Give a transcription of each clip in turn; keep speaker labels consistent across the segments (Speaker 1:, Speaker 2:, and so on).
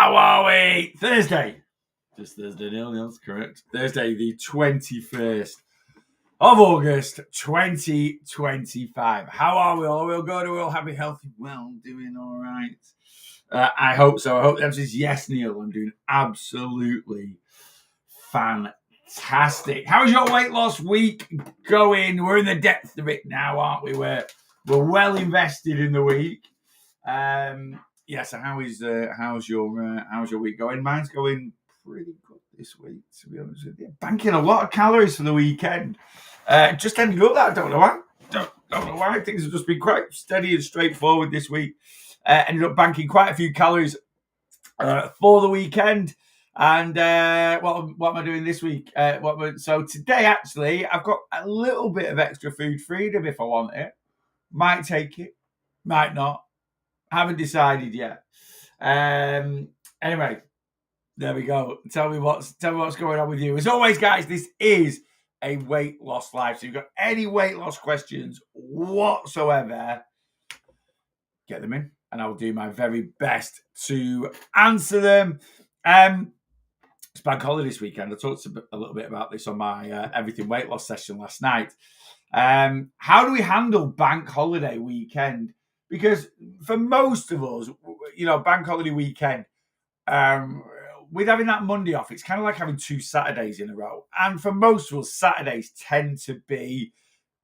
Speaker 1: How are we? Thursday. Just Thursday, Neil. That's correct. Thursday, the 21st of August, 2025. How are we all? Are we all good? Are we all happy, healthy? Well, doing all right. I hope so. I hope the answer is yes, Neil. I'm doing absolutely fantastic. How's your weight loss week going? We're in the depth of it now, aren't we? We're well invested in the week. Yeah, so how's your week going? Mine's going pretty good this week, to be honest with you. Banking a lot of calories for the weekend. Just ended up that. I don't know why. Don't know why. Things have just been quite steady and straightforward this week. Ended up banking quite a few calories for the weekend. And what am I doing this week? So today, actually, I've got a little bit of extra food freedom if I want it. Might take it, might not. Haven't decided yet. Anyway, there we go. Tell me what's going on with you. As always, guys, this is a weight loss live. So if you've got any weight loss questions whatsoever, get them in, and I will do my very best to answer them. It's bank holiday this weekend. I talked a little bit about this on my everything weight loss session last night. How do we handle bank holiday weekend? Because for most of us, bank holiday weekend, with having that Monday off, it's kind of like having 2 Saturdays in a row. And for most of us, Saturdays tend to be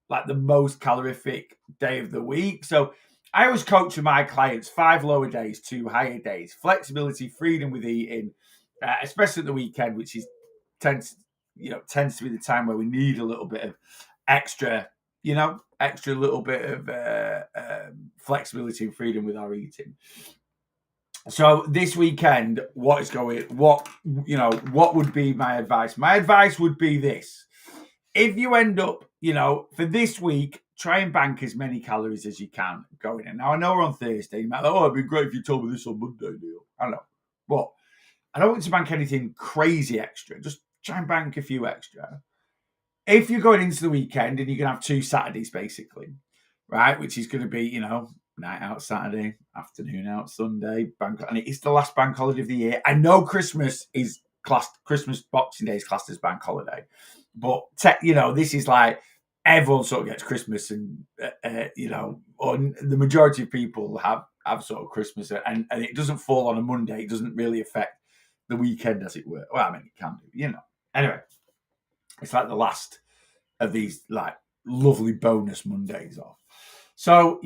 Speaker 1: like the most calorific day of the week. So I always coach with my clients 5 lower days, 2 higher days, flexibility, freedom with eating, especially at the weekend, which tends to be the time where we need a little bit of extra little bit of flexibility and freedom with our eating. So this weekend, what would be my advice? My advice would be this. If you end up, for this week, try and bank as many calories as you can going in. Now, I know we're on Thursday. You might it'd be great if you told me this on Monday, Neil. I know. But I don't want to bank anything crazy extra. Just try and bank a few extra. If you're going into the weekend and you're going to have 2 Saturdays, basically, right, which is going to be, night out Saturday, afternoon out Sunday, and it's the last bank holiday of the year. I know Christmas Boxing Day is classed as bank holiday, but this is like everyone sort of gets Christmas, and or the majority of people have sort of Christmas, and it doesn't fall on a Monday. It doesn't really affect the weekend, as it were. Well, I mean, it can do, Anyway, it's like the last of these like lovely bonus Mondays off. So,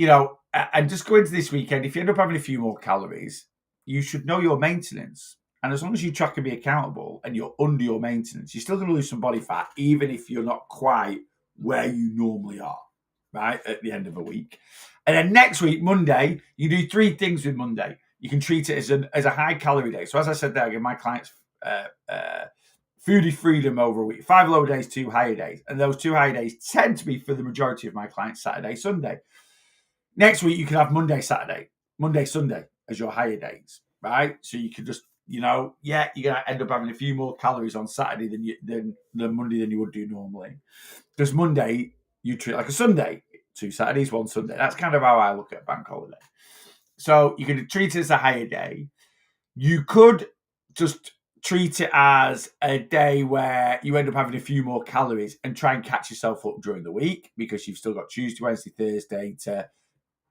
Speaker 1: and just go into this weekend, if you end up having a few more calories, you should know your maintenance. And as long as you track and be accountable and you're under your maintenance, you're still going to lose some body fat, even if you're not quite where you normally are, right, at the end of a week. And then next week, Monday, you do 3 things with Monday. You can treat it as a high-calorie day. So as I said there, I give my clients foodie freedom over a week. 5 lower days, 2 higher days. And those 2 higher days tend to be, for the majority of my clients, Saturday, Sunday. Next week, you can have Monday, Sunday as your higher days, right? So you can just, you're going to end up having a few more calories on Saturday than Monday than you would do normally. Because Monday, you treat like a Sunday. 2 Saturdays, 1 Sunday. That's kind of how I look at bank holiday. So you can treat it as a higher day. You could just treat it as a day where you end up having a few more calories and try and catch yourself up during the week, because you've still got Tuesday, Wednesday, Thursday to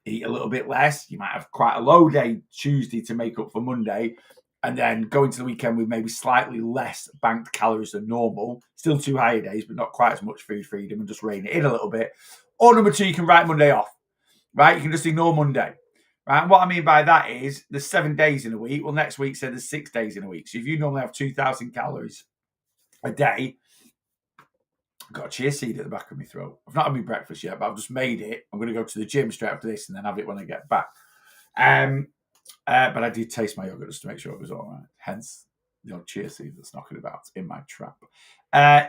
Speaker 1: eat a little bit less. You might have quite a low day Tuesday to make up for Monday, and then go into the weekend with maybe slightly less banked calories than normal. Still 2 higher days, but not quite as much food freedom, and just rein it in a little bit. Or number 2, you can write Monday off, right? You can just ignore Monday. Right, and what I mean by that is there's 7 days in a week. Well, next week said there's 6 days in a week. So if you normally have 2,000 calories a day, I've got a chia seed at the back of my throat. I've not had my breakfast yet, but I've just made it. I'm going to go to the gym straight after this and then have it when I get back. But I did taste my yogurt just to make sure it was all right. Hence the old chia seed that's knocking about in my trap.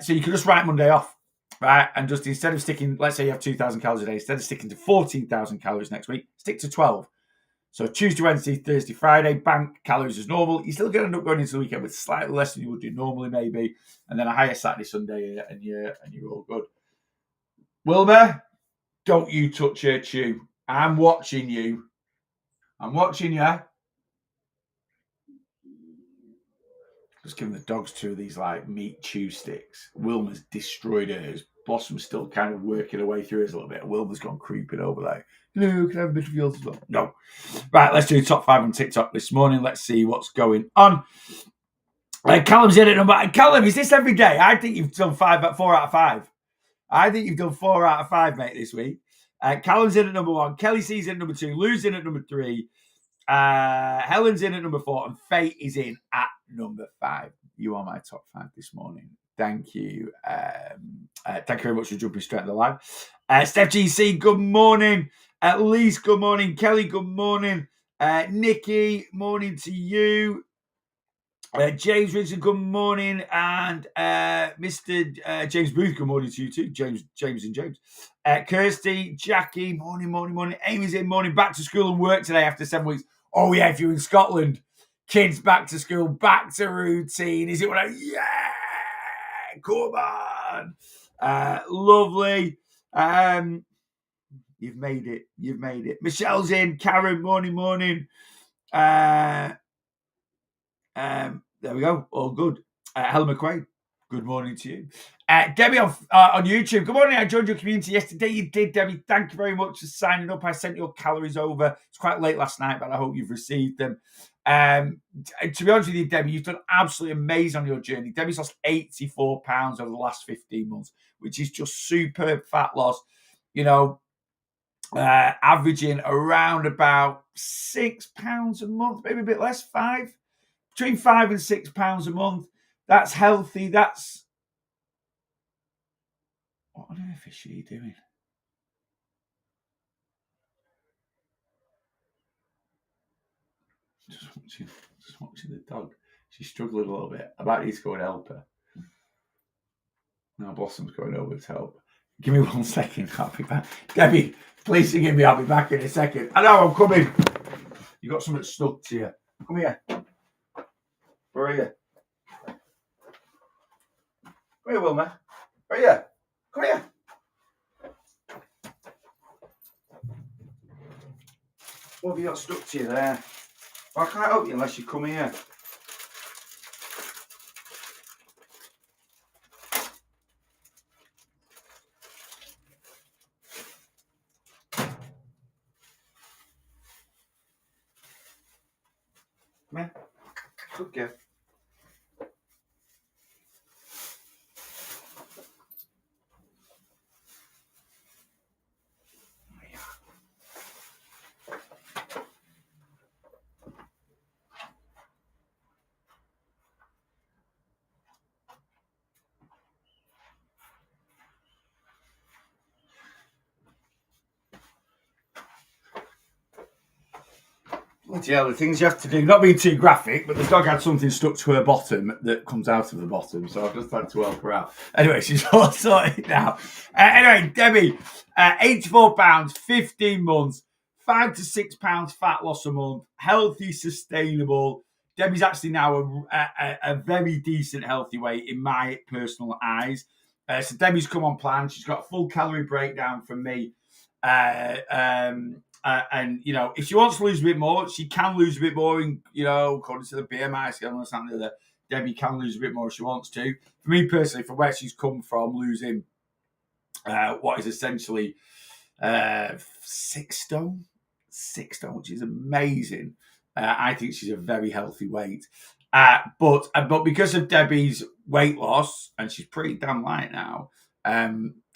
Speaker 1: So you can just write Monday off, right? And just instead of sticking, let's say you have 2,000 calories a day, instead of sticking to 14,000 calories next week, stick to 12. So Tuesday, Wednesday, Thursday, Friday, bank calories as normal. You're still going to end up going into the weekend with slightly less than you would do normally, maybe, and then a higher Saturday, Sunday, and you're all good. Wilbur, don't you touch your chew. I'm watching you. Just giving the dogs two of these like meat chew sticks. Wilma's destroyed hers. Blossom's still kind of working her way through hers a little bit. Wilma's gone creeping over like, no, can I have a bit of yours as well? No. Right, let's do top 5 on TikTok this morning. Let's see what's going on. Callum's in at number. Callum, is this every day? I think you've done 4 out of 5. I think you've done 4 out of 5, mate, this week. Callum's in at number 1. Kelly C's in at number 2. Lou's in at number 3. Helen's in at number 4. And Fate is in at number 5. You are my top 5 this morning. Thank you. Thank you very much for jumping straight to the live. Steph GC, good morning. Elise, good morning. Kelly, good morning. Nikki, morning to you. James Richard, good morning. And Mr. James Booth, good morning to you too. James and James. Kirsty, Jackie, morning. Amy's in, morning. Back to school and work today after 7 weeks. Oh, yeah, if you're in Scotland, kids back to school, back to routine. Is it what yeah, come on. Lovely. You've made it. Michelle's in. Karen, morning. There we go. All good. Helen McQuaid, good morning to you. Debbie on YouTube. Good morning. I joined your community yesterday. You did, Debbie. Thank you very much for signing up. I sent your calories over. It's quite late last night, but I hope you've received them. To be honest with you, Debbie, you've done absolutely amazing on your journey. Debbie's lost 84 pounds over the last 15 months, which is just superb fat loss. You know, averaging around about £6 a month, maybe a bit less, 5. Between £5 and £6 a month. That's healthy. That's... What on earth is she doing? Just watching the dog. She's struggling a little bit. I might need to go and help her. Now Blossom's going over to help. Give me 1 second. I'll be back. Debbie, please forgive me. I'll be back in a second. I know, I'm coming. You got something stuck to you. Come here. Where are you? Come here, Wilma. Where are you? Come here. What have you got stuck to you there? Well, I can't help you unless you come here. Come here. Good girl. Yeah, the things you have to do, not being too graphic, but the dog had something stuck to her bottom that comes out of the bottom, so I've just had to help her out. Anyway, she's all sorted now. Anyway, Debbie, £84, 15 months, £5 to £6 fat loss a month, healthy, sustainable. Debbie's actually now a very decent healthy weight in my personal eyes. So Debbie's come on plan. She's got a full calorie breakdown from me. And, you know, if she wants to lose a bit more, she can lose a bit more, in, you know, according to the BMI scale and something that Debbie can lose a bit more if she wants to. For me personally, from where she's come from, losing what is essentially 6 stone, which is amazing. I think she's a very healthy weight. But because of Debbie's weight loss, and she's pretty damn light now,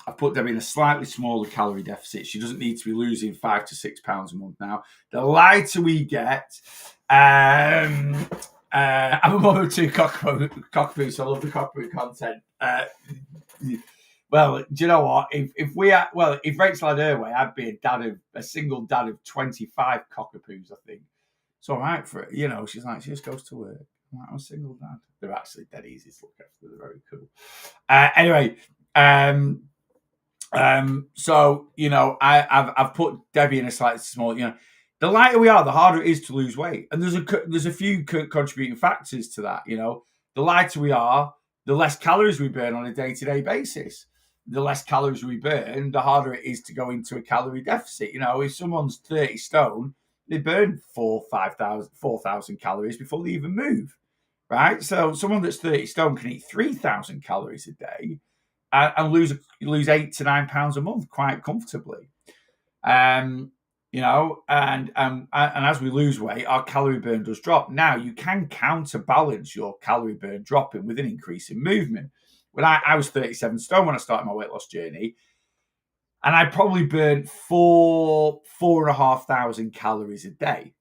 Speaker 1: I've put Debbie in a slightly smaller calorie deficit. She doesn't need to be losing £5 to £6 a month now. The lighter we get, I'm a mother of 2 cockapoo, so I love the cockapoo content. Well, do you know what? If Rachel had her way, I'd be a single dad of 25 cockapoos, I think. It's all right for it. You know, she's like, she just goes to work. I'm a single dad. They're actually dead easy to look after. They're very cool. Anyway, so, you know, I've put Debbie in a slightly small, you know, the lighter we are, the harder it is to lose weight. And there's a few contributing factors to that, you know. The lighter we are, the less calories we burn on a day-to-day basis. The less calories we burn, the harder it is to go into a calorie deficit. You know, if someone's 30 stone, they burn 4,000 calories before they even move, right? So someone that's 30 stone can eat 3,000 calories a day and lose £8 to £9 a month quite comfortably. And as we lose weight, our calorie burn does drop. Now you can counterbalance your calorie burn dropping with an increase in movement. When I was 37 stone when I started my weight loss journey, and I probably burned 4,500 calories a day.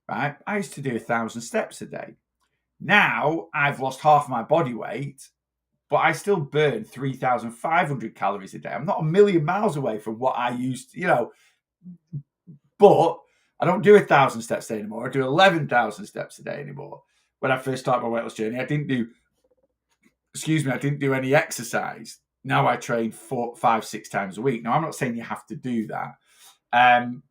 Speaker 1: Right? I used to do 1,000 steps a day. Now I've lost half my body weight, but I still burn 3,500 calories a day. I'm not a million miles away from what I used to, but I don't do 1,000 steps a day anymore. I do 11,000 steps a day anymore. When I first started my weight loss journey, I didn't do any exercise. Now I train 4, 5, 6 times a week. Now I'm not saying you have to do that,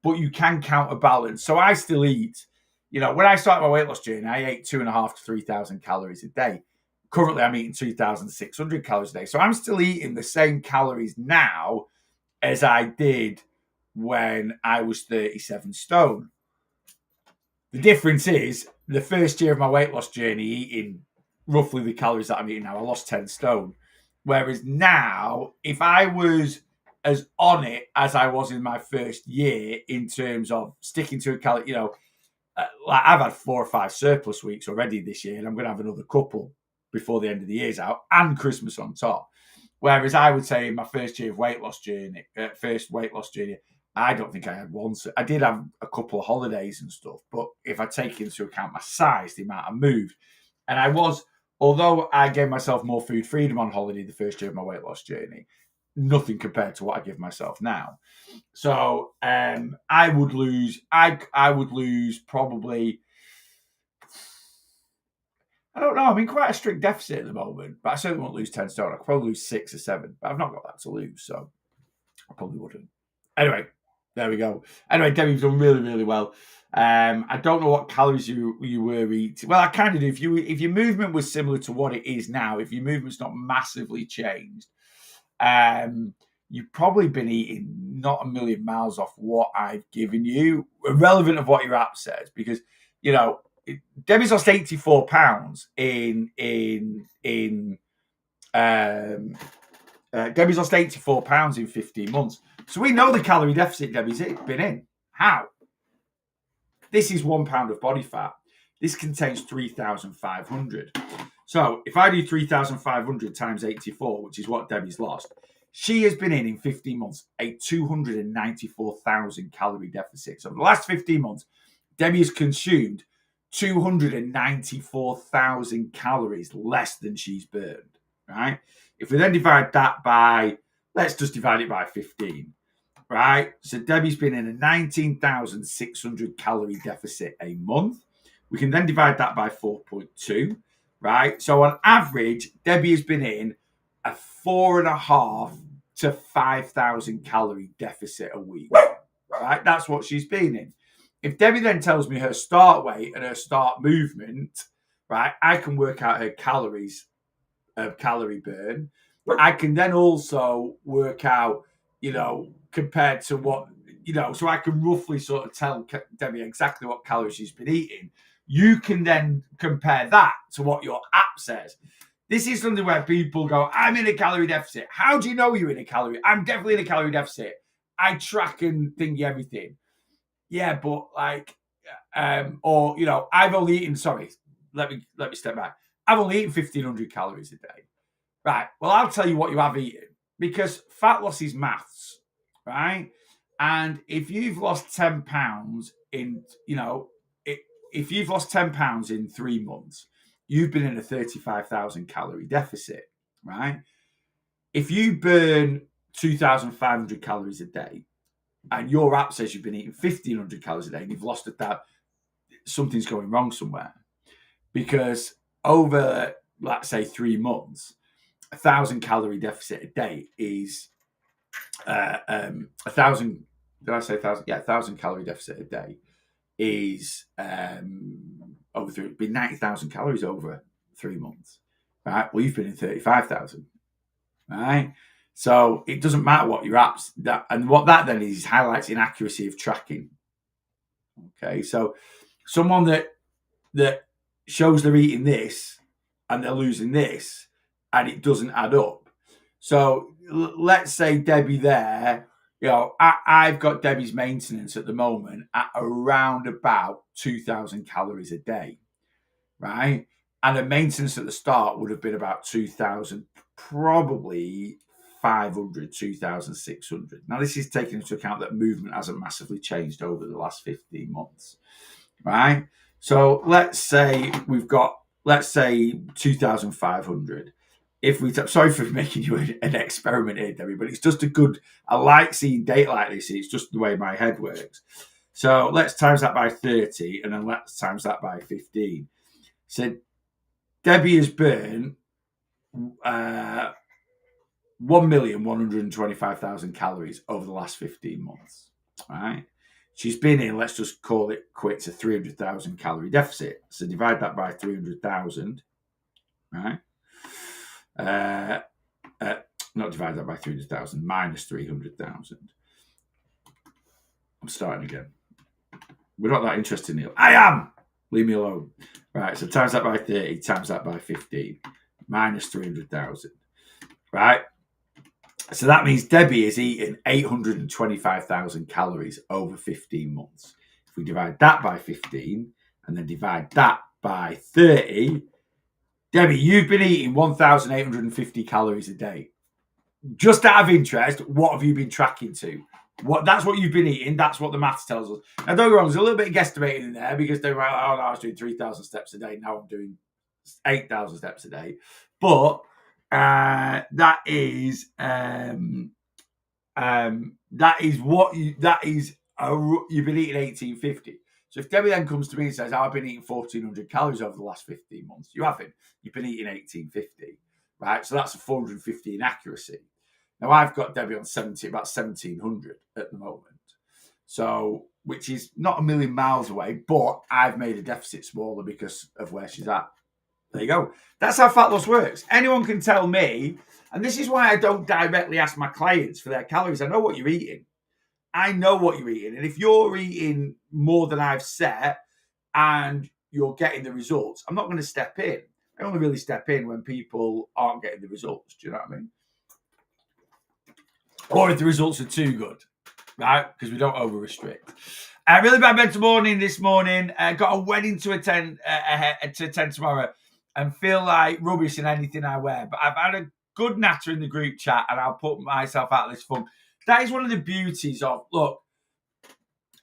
Speaker 1: but you can counterbalance. So I still eat. When I started my weight loss journey, I ate 2,500 to 3,000 calories a day. Currently, I'm eating 2,600 calories a day. So I'm still eating the same calories now as I did when I was 37 stone. The difference is the first year of my weight loss journey, eating roughly the calories that I'm eating now, I lost 10 stone. Whereas now, if I was as on it as I was in my first year in terms of sticking to a calorie, like I've had 4 or 5 surplus weeks already this year, and I'm going to have another couple before the end of the year's out, and Christmas on top. Whereas I would say in my first year of weight loss journey, I don't think I had one. I did have a couple of holidays and stuff, but if I take into account my size, the amount I moved, and although I gave myself more food freedom on holiday the first year of my weight loss journey, nothing compared to what I give myself now. So I would lose probably, I don't know, I'm in quite a strict deficit at the moment, but I certainly won't lose 10 stone. I could probably lose 6 or 7, but I've not got that to lose, so I probably wouldn't. Anyway, there we go. Anyway, Debbie, you've done really, really well. I don't know what calories you were eating. Well, I kind of do. If your movement was similar to what it is now, if your movement's not massively changed, you've probably been eating not a million miles off what I've given you, irrelevant of what your app says, because Debbie's lost 84 pounds Debbie's lost 84 pounds in 15 months. So we know the calorie deficit Debbie's been in. How? This is 1 pound of body fat. This contains 3,500. So if I do 3,500 times 84, which is what Debbie's lost, she has been in 15 months, a 294,000 calorie deficit. So in the last 15 months, Debbie has consumed 294,000 calories less than she's burned, right? If we then divide that by, let's just divide it by 15, right? So Debbie's been in a 19,600 calorie deficit a month. We can then divide that by 4.2, right? So on average, Debbie has been in a 4.5 to 5,000 calorie deficit a week, right? That's what she's been in. If Debbie then tells me her start weight and her start movement, right, I can work out her calories of calorie burn. I can then also work out, compared to what, so I can roughly sort of tell Debbie exactly what calories she's been eating. You can then compare that to what your app says. This is something where people go, I'm in a calorie deficit. How do you know you're in a calorie? I'm definitely in a calorie deficit. I track and think everything. Yeah, but I've only eaten, let me step back. I've only eaten 1,500 calories a day. Right. Well, I'll tell you what you have eaten, because fat loss is maths, right? And if you've lost 10 pounds if you've lost 10 pounds in 3 months, you've been in a 35,000 calorie deficit, right? If you burn 2,500 calories a day and your app says you've been eating 1,500 calories a day and you've lost that, something's going wrong somewhere. Because over, let's say, 3 months, 1,000 calorie deficit a day is 1,000. Did I say 1,000? Yeah, 1,000 calorie deficit a day is over 3. It'd be 90,000 calories over 3 months, right? Well, you've been in 35,000, right? So it doesn't matter what your apps and what that then is highlights inaccuracy of tracking. Okay, so someone that shows they're eating this and they're losing this, and it doesn't add up. So let's say Debbie there, I've got Debbie's maintenance at the moment at around about 2,000 calories a day, right? And a maintenance at the start would have been about 2,000, probably 500, 2,600. Now, this is taking into account that movement hasn't massively changed over the last 15 months, right? So let's say 2,500. If we, sorry for making you an experiment here, Debbie, but it's just I like seeing data like this. It's just the way my head works. So let's times that by 30, and then let's times that by 15. So Debbie has burned 1,125,000 calories over the last 15 months. All right. She's been in, let's just call it quits, a 300,000 calorie deficit. So divide that by 300,000, right? Not divide that by 300,000, minus 300,000. I'm starting again. We're not that interested, Neil. I am! Leave me alone. Right, so times that by 30, times that by 15, minus 300,000. Right? So that means Debbie is eating 825,000 calories over 15 months. If we divide that by 15 and then divide that by 30, Debbie, you've been eating 1,850 calories a day. Just out of interest, what have you been tracking to? That's what you've been eating. That's what the maths tells us. Now, don't get wrong, there's a little bit of guesstimating in there because they're like, oh, no, I was doing 3,000 steps a day. Now I'm doing 8,000 steps a day. But that is you've been eating 1,850. So if Debbie then comes to me and says, I've been eating 1,400 calories over the last 15 months, you haven't. You've been eating 1,850, right? So that's a 450 inaccuracy. Now, I've got Debbie on about 1,700 at the moment. So, which is not a million miles away, but I've made a deficit smaller because of where she's at. There you go. That's how fat loss works. Anyone can tell me, and this is why I don't directly ask my clients for their calories. I know what you're eating. And if you're eating more than I've set and you're getting the results, I'm not going to step in. I only really step in when people aren't getting the results. Do you know what I mean? Or if the results are too good, right? Because we don't over-restrict. Really bad mental morning this morning. Got a wedding to attend tomorrow and feel like rubbish in anything I wear. But I've had a good natter in the group chat and I'll put myself out of this fun. That is one of the beauties of, look,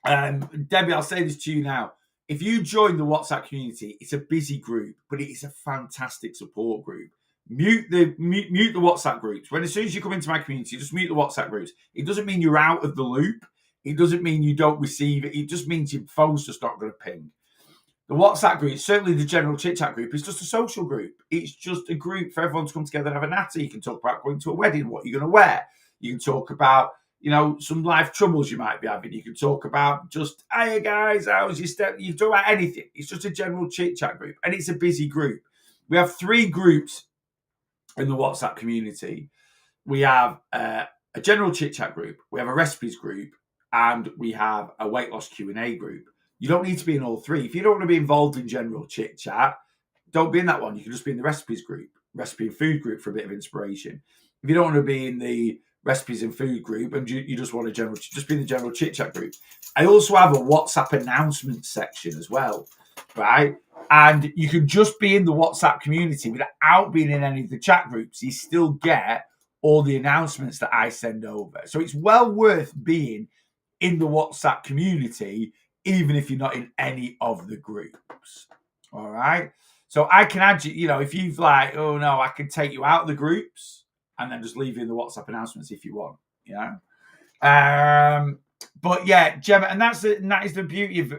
Speaker 1: Debbie, I'll say this to you now. If you join the WhatsApp community, it's a busy group, but it is a fantastic support group. Mute the WhatsApp groups. As soon as you come into my community, just mute the WhatsApp groups. It doesn't mean you're out of the loop. It doesn't mean you don't receive it. It just means your phone's just not going to ping. The WhatsApp group, certainly the general chit chat group, is just a social group. It's just a group for everyone to come together and have a natter. You can talk about going to a wedding, what you're going to wear. You can talk about, some life troubles you might be having. You can talk about just, hey guys, how's your step? You can talk about anything. It's just a general chit chat group, and it's a busy group. We have 3 groups in the WhatsApp community. We have a general chit chat group, we have a recipes group, and we have a weight loss Q&A group. You don't need to be in all 3. If you don't want to be involved in general chit chat, don't be in that one. You can just be in the recipes group, recipe and food group for a bit of inspiration. If you don't want to be in the recipes and food group and you just want just be in the general chit chat group. I also have a WhatsApp announcement section as well, right? And you can just be in the WhatsApp community without being in any of the chat groups. You still get all the announcements that I send over. So it's well worth being in the WhatsApp community, even if you're not in any of the groups. All right. So I can add you, if you've oh no, I can take you out of the groups and then just leave you in the WhatsApp announcements if you want. But yeah, Gemma, and that is the beauty of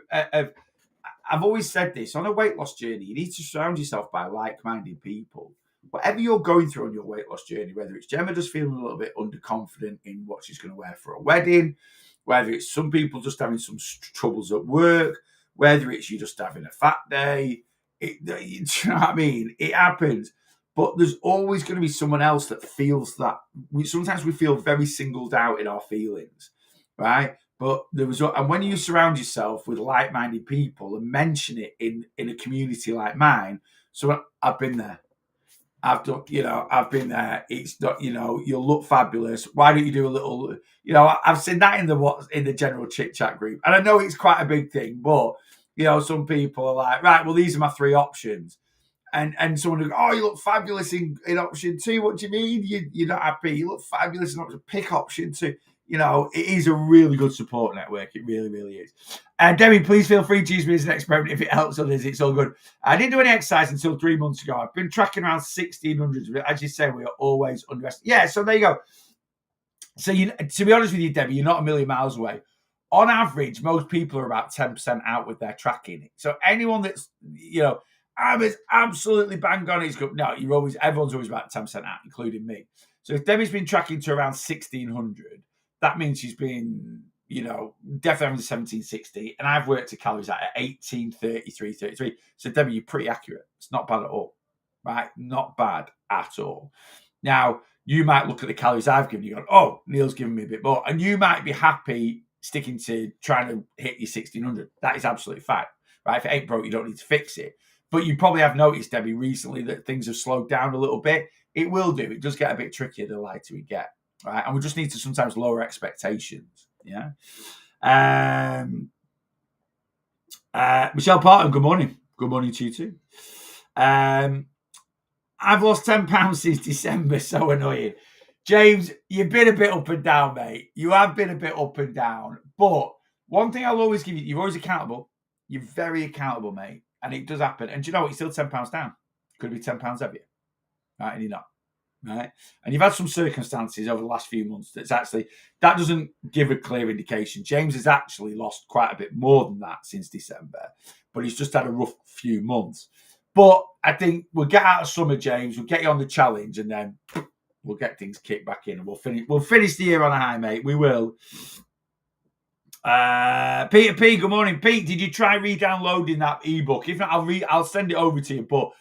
Speaker 1: I've always said this, on a weight loss journey, you need to surround yourself by like-minded people. Whatever you're going through on your weight loss journey, whether it's Gemma just feeling a little bit underconfident in what she's going to wear for a wedding, whether it's some people just having some troubles at work, whether it's you just having a fat day, do you know what I mean? It happens. But there's always going to be someone else that feels that. Sometimes we feel very singled out in our feelings, right? But and when you surround yourself with like-minded people and mention it in a community like mine, so I've been there. I've done, I've been there. It's not, you'll look fabulous. Why don't you do a little, I've seen that in the general chit chat group. And I know it's quite a big thing, but, some people are like, right, well, these are my three options. And someone will go, oh, you look fabulous in option two. What do you mean? You're not happy? You look fabulous in option. Pick option two. It is a really good support network. It really, really is. Debbie, please feel free to use me as an experiment if it helps others. It's all good. I didn't do any exercise until 3 months ago. I've been tracking around 1600s. As you say, we are always underestimated. Yeah, so there you go. So to be honest with you, Debbie, you're not a million miles away. On average, most people are about 10% out with their tracking. So anyone that's, I'm absolutely bang on. He's good. No, everyone's always about 10% out, including me. So if Debbie's been tracking to around 1600, that means she's been, definitely having 1760. And I've worked at calories at 1833. So Debbie, you're pretty accurate. It's not bad at all, right? Not bad at all. Now, you might look at the calories I've given you and go, oh, Neil's given me a bit more. And you might be happy sticking to trying to hit your 1600. That is absolutely fine, right? If it ain't broke, you don't need to fix it. But you probably have noticed, Debbie, recently that things have slowed down a little bit. It will do. It does get a bit trickier the lighter we get, right? And we just need to sometimes lower expectations, yeah? Michelle Parton, good morning. Good morning to you too. I've lost 10 pounds since December. So annoying. James, you've been a bit up and down, mate. You have been a bit up and down. But one thing I'll always give you, you're always accountable. You're very accountable, mate. And it does happen. And do you know what? You're still 10 pounds down. Could be 10 pounds heavier. Right? And you're not. Right? And you've had some circumstances over the last few months that doesn't give a clear indication. James has actually lost quite a bit more than that since December. But he's just had a rough few months. But I think we'll get out of summer, James. We'll get you on the challenge, and then we'll get things kicked back in, and we'll finish the year on a high, mate. We will. Peter P, good morning, Pete. Did you try re-downloading that ebook? If not, I'll send it over to you. But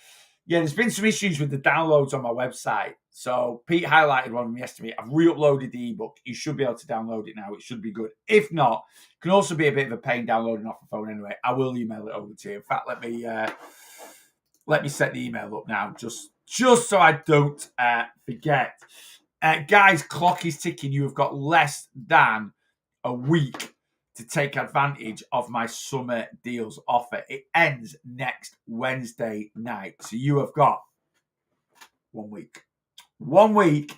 Speaker 1: yeah, there's been some issues with the downloads on my website. So Pete highlighted one of them yesterday. I've re-uploaded the ebook. You should be able to download it now. It should be good. If not, it can also be a bit of a pain downloading off the phone anyway. I will email it over to you. In fact, let me set the email up now, just so I don't forget. Guys, clock is ticking. You have got less than a week to take advantage of my summer deals offer. It ends next Wednesday night. So you have got 1 week. 1 week,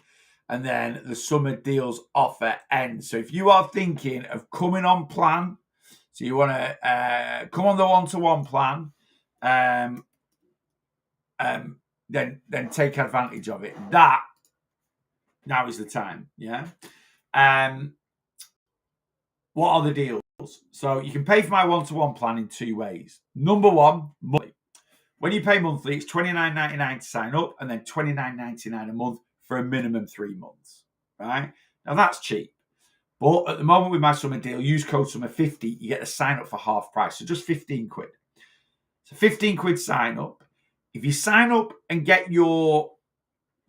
Speaker 1: and then the summer deals offer ends. So if you are thinking of coming on plan, so you want to come on the one-to-one plan, then take advantage of it. That now is the time. Yeah. What are the deals? So you can pay for my one-to-one plan in two ways. Number one, monthly. When you pay monthly, it's $29.99 to sign up, and then $29.99 a month for a minimum 3 months. Right? Now that's cheap. But at the moment with my summer deal, use code SUMMER50, you get a sign up for half price. So just 15 quid. So 15 quid sign up. If you sign up and get your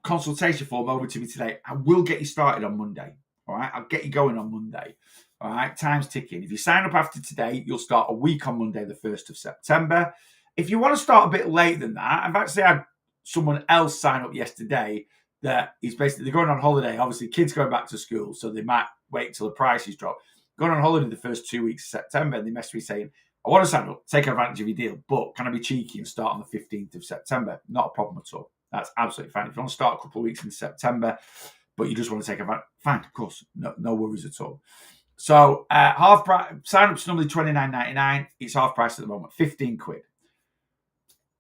Speaker 1: consultation form over to me today, I will get you started on Monday. All right. I'll get you going on Monday. All right. Time's ticking. If you sign up after today, you'll start a week on Monday, the 1st of September. If you want to start a bit later than that, I've actually had someone else sign up yesterday that is basically, they're going on holiday. Obviously, kids going back to school, so they might wait until the prices drop. Going on holiday the first 2 weeks of September, and they messaged me saying, I want to sign up, take advantage of your deal, but can I be cheeky and start on the 15th of September? Not a problem at all. That's absolutely fine. If you want to start a couple of weeks in September, but you just want to take advantage, fine, of course. No worries at all. So half price, sign-up's normally $29.99. It's half price at the moment, 15 quid.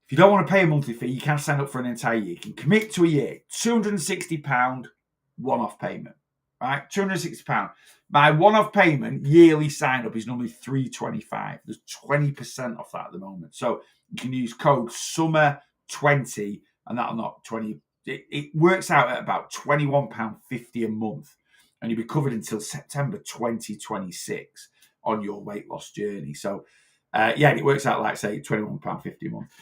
Speaker 1: If you don't want to pay a monthly fee, you can sign up for an entire year. You can commit to a year, £260 one-off payment, right? £260. My one-off payment, yearly sign-up is normally $325. There's 20% off that at the moment. So you can use code SUMMER20, and that'll knock 20. It works out at about £21.50 a month, and you'll be covered until September 2026 on your weight loss journey. So, it works out like, say, £21.50 a month.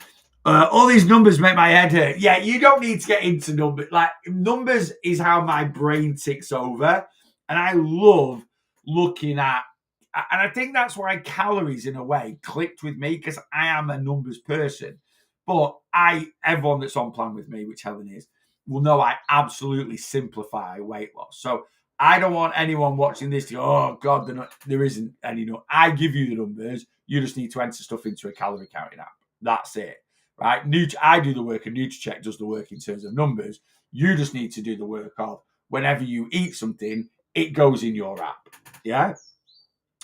Speaker 1: All these numbers make my head hurt. Yeah, you don't need to get into numbers. Like, numbers is how my brain ticks over. And I love looking at, and I think that's why calories, in a way, clicked with me, because I am a numbers person. But everyone that's on plan with me, which Helen is, will know I absolutely simplify weight loss. So I don't want anyone watching this to go, oh God, there isn't any. I give you the numbers. You just need to enter stuff into a calorie counting app. That's it, right? I do the work, and NutriCheck does the work in terms of numbers. You just need to do the work of whenever you eat something, it goes in your app. Yeah.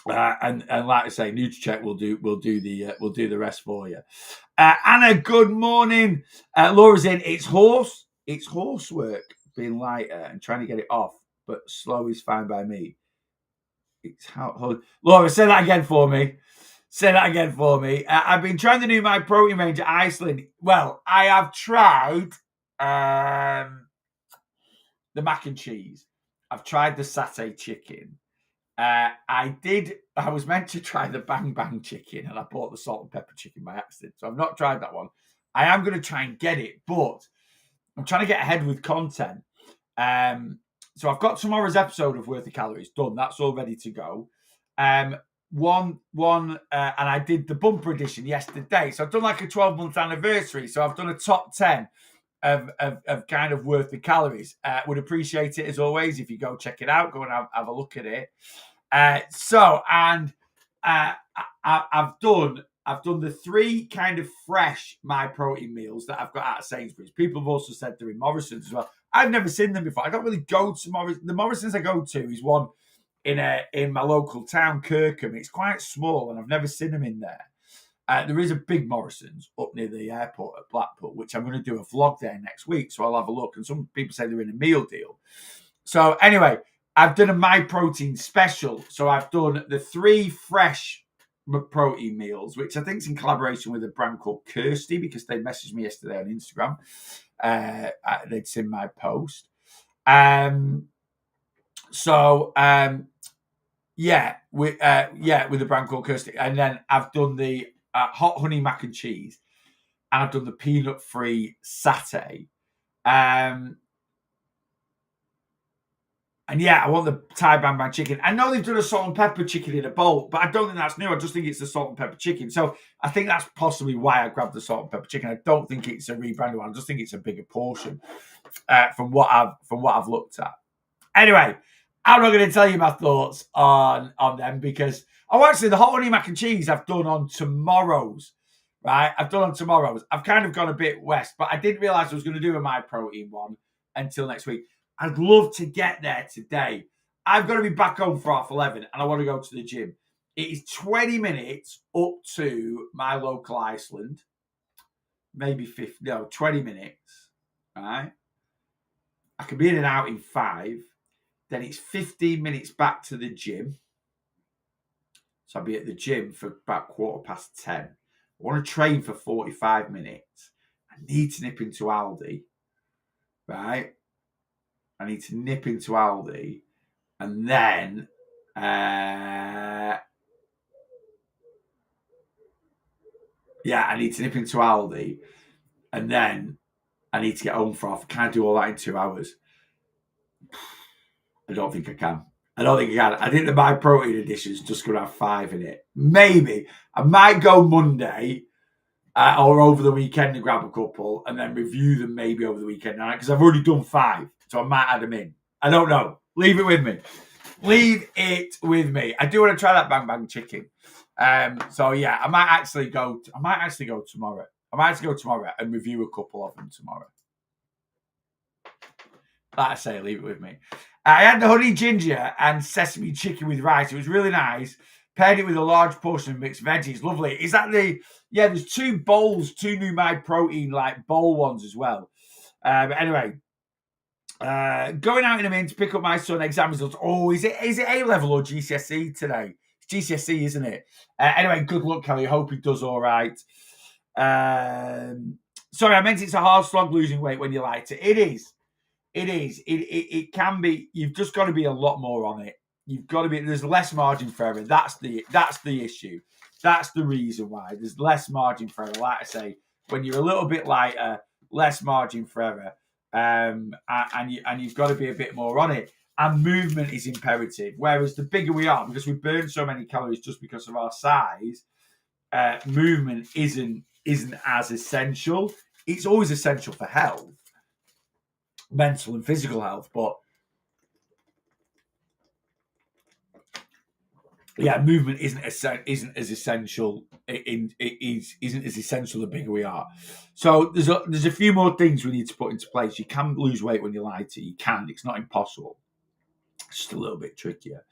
Speaker 1: And like I say, NutriCheck will do the rest for you. Anna, good morning. Laura's in. It's horse work being lighter and trying to get it off, but slow is fine by me. It's how Laura, say that again for me. I've been trying the new My Protein range at Iceland. Well, I have tried the mac and cheese. I've tried the satay chicken. I was meant to try the Bang Bang chicken, and I bought the salt and pepper chicken by accident. So I've not tried that one. I am going to try and get it, but I'm trying to get ahead with content. So I've got tomorrow's episode of Worth the Calories done. That's all ready to go. And I did the bumper edition yesterday. So I've done like a 12-month anniversary. So I've done a top 10 of kind of Worth the Calories. Would appreciate it as always if you go check it out. Go and have a look at it. I've done the 3 kind of fresh My Protein meals that I've got out of Sainsbury's. People have also said they're in Morrison's as well. I've never seen them before. I don't really go to Morrison's. The Morrison's I go to is one in my local town, Kirkham. It's quite small, and I've never seen them in there. There is a big Morrison's up near the airport at Blackpool, which I'm going to do a vlog there next week. So I'll have a look. And some people say they're in a meal deal. So anyway, I've done a My Protein special. So I've done the 3 fresh protein meals, which I think is in collaboration with a brand called Kirsty, because they messaged me yesterday on Instagram. They'd seen my post. With the brand called Kirsty. And then I've done the hot honey mac and cheese, and I've done the peanut-free satay. I want the Thai Bang Bang chicken. I know they've done a salt and pepper chicken in a bowl, but I don't think that's new. I just think it's the salt and pepper chicken. So I think that's possibly why I grabbed the salt and pepper chicken. I don't think it's a rebranded one. I just think it's a bigger portion from what I've looked at. Anyway, I'm not going to tell you my thoughts on them because actually the hot honey mac and cheese I've done on tomorrow's. Right, I've done on tomorrow's. I've kind of gone a bit west, but I didn't realize I was going to do a My Protein one until next week. I'd love to get there today. I've got to be back home for 11:30, and I want to go to the gym. It is 20 minutes up to my local Iceland. Maybe 20 minutes. Right? I could be in and out in 5. Then it's 15 minutes back to the gym. So I'll be at the gym for about 10:15. I want to train for 45 minutes. I need to nip into Aldi. Right? I need to nip into Aldi, and then I need to nip into Aldi, and then I need to get home for half. Can I do all that in 2 hours? I don't think I can. I think the My Protein edition is just going to have 5 in it. Maybe I might go Monday or over the weekend and grab a couple, and then review them maybe over the weekend night because I've already done 5. So I might add them in. I don't know. Leave it with me. I do want to try that Bang Bang chicken. I might actually go tomorrow. I might actually go tomorrow and review a couple of them tomorrow. Like I say, leave it with me. I had the honey ginger and sesame chicken with rice. It was really nice. Paired it with a large portion of mixed veggies. Lovely. Is that there's 2 bowls, 2 new My Protein like bowl ones as well. But anyway, going out in a minute to pick up my son exam results. Oh, is it A-level or GCSE today? It's GCSE, isn't it? Anyway, good luck, Kelly. I hope he does all right. Sorry, I meant it's a hard slog losing weight when you like it. It is. It can be. You've just got to be a lot more on it. You've got to be. There's less margin for error. That's the issue. That's the reason why there's less margin for error. Like I say, when you're a little bit lighter, less margin for error. And you've got to be a bit more on it. And movement is imperative. Whereas the bigger we are, because we burn so many calories just because of our size, movement isn't isn't as essential. It's always essential for health, mental and physical health, but yeah, movement isn't as essential. Isn't as essential the bigger we are. So there's a few more things we need to put into place. You can lose weight when you lighter. You can. It's not impossible. It's just a little bit trickier.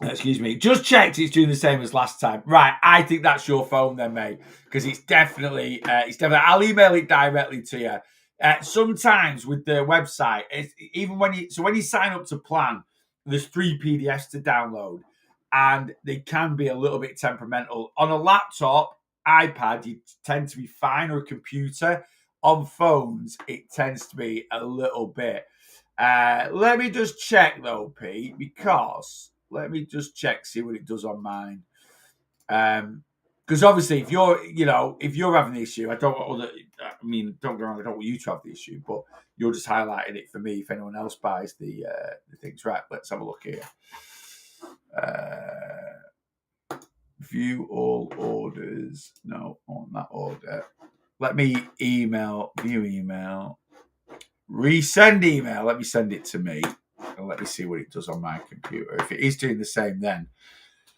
Speaker 1: Excuse me. Just checked. It's doing the same as last time. Right. I think that's your phone then, mate, because it's definitely. I'll email it directly to you. Sometimes with the website, even when you sign up to plan, there's 3 PDFs to download, and they can be a little bit temperamental. On a laptop, iPad, you tend to be fine, or a computer. On phones, it tends to be a little bit. Let me just check though, Pete, because let me just check, see what it does on mine. Because obviously, if you're having the issue, don't get me wrong, I don't want you to have the issue, but you're just highlighting it for me if anyone else buys the things. Right, let's have a look here. View all orders. No, on that order. Let me view email, resend email. Let me send it to me, and let me see what it does on my computer. If it is doing the same, then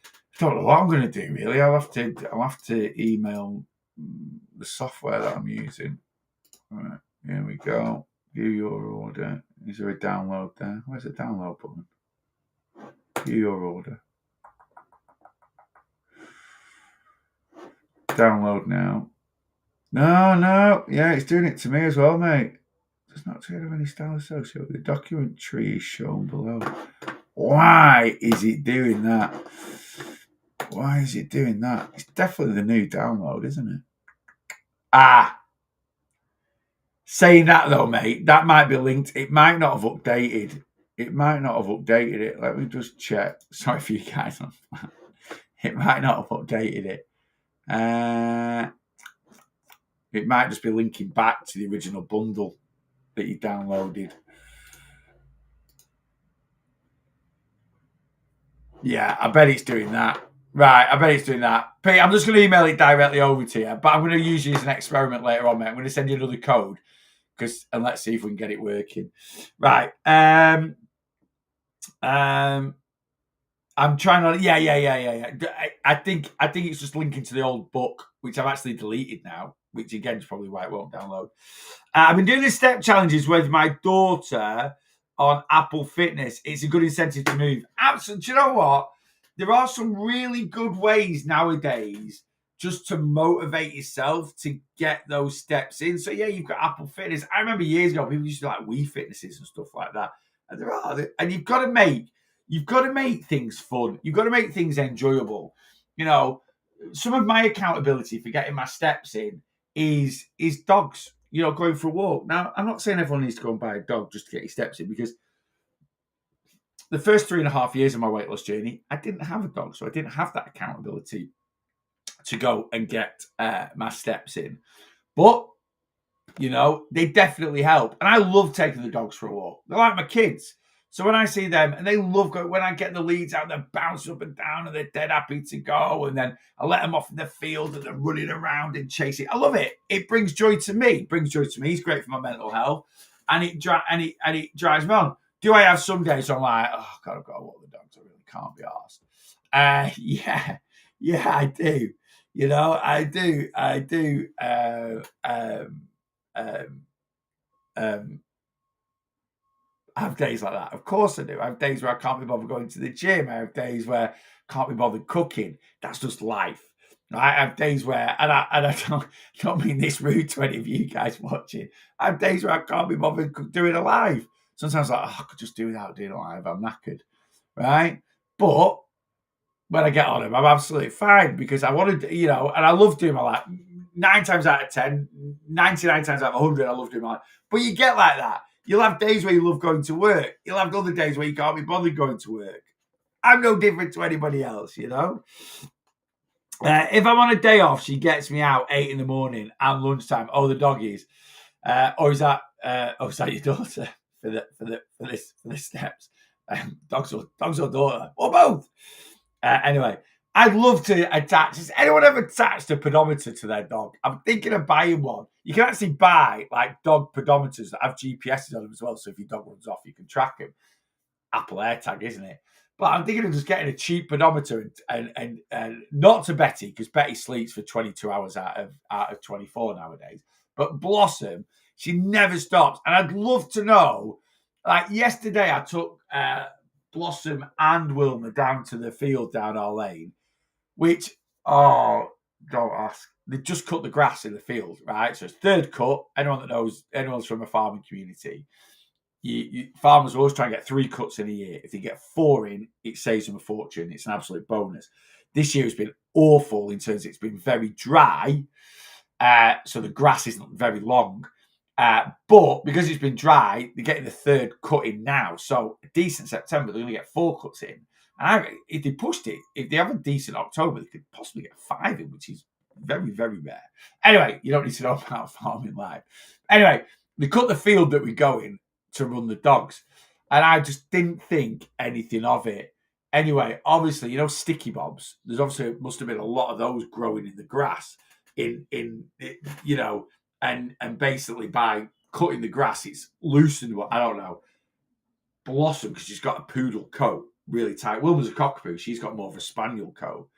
Speaker 1: I don't know what I'm going to do, really. I'll have to email the software that I'm using. All right, here we go. View your order. Is there a download there? Where's the download button? View your order. Download now. No. Yeah, it's doing it to me as well, mate. Does not have any style associated with the document tree shown below. Why is it doing that? Why is it doing that? It's definitely the new download, isn't it? Saying that though, mate, that might be linked. It might not have updated. It. Let me just check. Sorry for you guys. It might not have updated it. It might just be linking back to the original bundle that you downloaded. Yeah, I bet it's doing that. Right, I bet it's doing that. Pete, I'm just going to email it directly over to you, but I'm going to use you as an experiment later on, mate. I'm going to send you another code and let's see if we can get it working. Right. I'm trying to. Yeah. I think it's just linking to the old book, which I've actually deleted now. Which again is probably why it won't download. I've been doing the step challenges with my daughter on Apple Fitness. It's a good incentive to move. Absolutely. Do you know what? There are some really good ways nowadays just to motivate yourself to get those steps in. So yeah, you've got Apple Fitness. I remember years ago people used to like Wii Fitnesses and stuff like that. And there are, and you've got to make things fun. You've got to make things enjoyable. You know, some of my accountability for getting my steps in is dogs. You know, going for a walk. Now, I'm not saying everyone needs to go and buy a dog just to get your steps in, because the first 3.5 years of my weight loss journey, I didn't have a dog, so I didn't have that accountability to go and get my steps in. But you know, they definitely help, and I love taking the dogs for a walk. They're like my kids. So when I see them, and they love going, when I get the leads out, they're bouncing up and down, and they're dead happy to go. And then I let them off in the field, and they're running around and chasing. I love it. It brings joy to me. It's great for my mental health, and it drives me on. Do I have some days where I'm like, oh God, I've got to walk the dogs. I really can't be arsed. Yeah, I do. You know, I do. I have days like that. Of course I do. I have days where I can't be bothered going to the gym. I have days where I can't be bothered cooking. That's just life. I have days where, and I don't mean this rude to any of you guys watching. I have days where I can't be bothered doing a live. Sometimes I could just do without doing a live. I'm knackered, right? But when I get on them, I'm absolutely fine, because I want to, you know, and I love doing my live. 9 times out of 10, 99 times out of 100, I love doing my live. But you get like that. You'll have days where you love going to work. You'll have other days where you can't be bothered going to work. I'm no different to anybody else, you know. If I'm on a day off, she gets me out 8 in the morning and lunchtime. Oh, the doggies. Or is that your daughter for the steps? Dogs or daughter, or both. Anyway, I'd love to attach. Has anyone ever attached a pedometer to their dog? I'm thinking of buying one. You can actually buy like dog pedometers that have GPSs on them as well. So if your dog runs off, you can track him. Apple AirTag, isn't it? But I'm thinking of just getting a cheap pedometer and not to Betty, because Betty sleeps for 22 hours out of 24 nowadays. But Blossom, she never stops. And I'd love to know, like yesterday I took Blossom and Wilma down to the field down our lane, which, oh, don't ask. They just cut the grass in the field, right? So it's third cut. Anyone that knows, anyone's from a farming community, farmers always try and get 3 cuts in a year. If they get 4 in, it saves them a fortune. It's an absolute bonus. This year has been awful in terms of it's been very dry, so the grass isn't very long. But because it's been dry, they're getting the 3rd cut in now. So a decent September, they're going to get 4 cuts in. And if they pushed it, if they have a decent October, they could possibly get 5 in, which is very, very rare. Anyway, you don't need to know about farming life. Anyway, they cut the field that we go in to run the dogs, and I just didn't think anything of it. Anyway, obviously, you know, sticky bobs. There's obviously must have been a lot of those growing in the grass, in you know, and basically by cutting the grass, it's loosened. What I don't know. Blossom, because she's got a poodle coat, really tight. Wilma's a cockapoo. She's got more of a spaniel coat.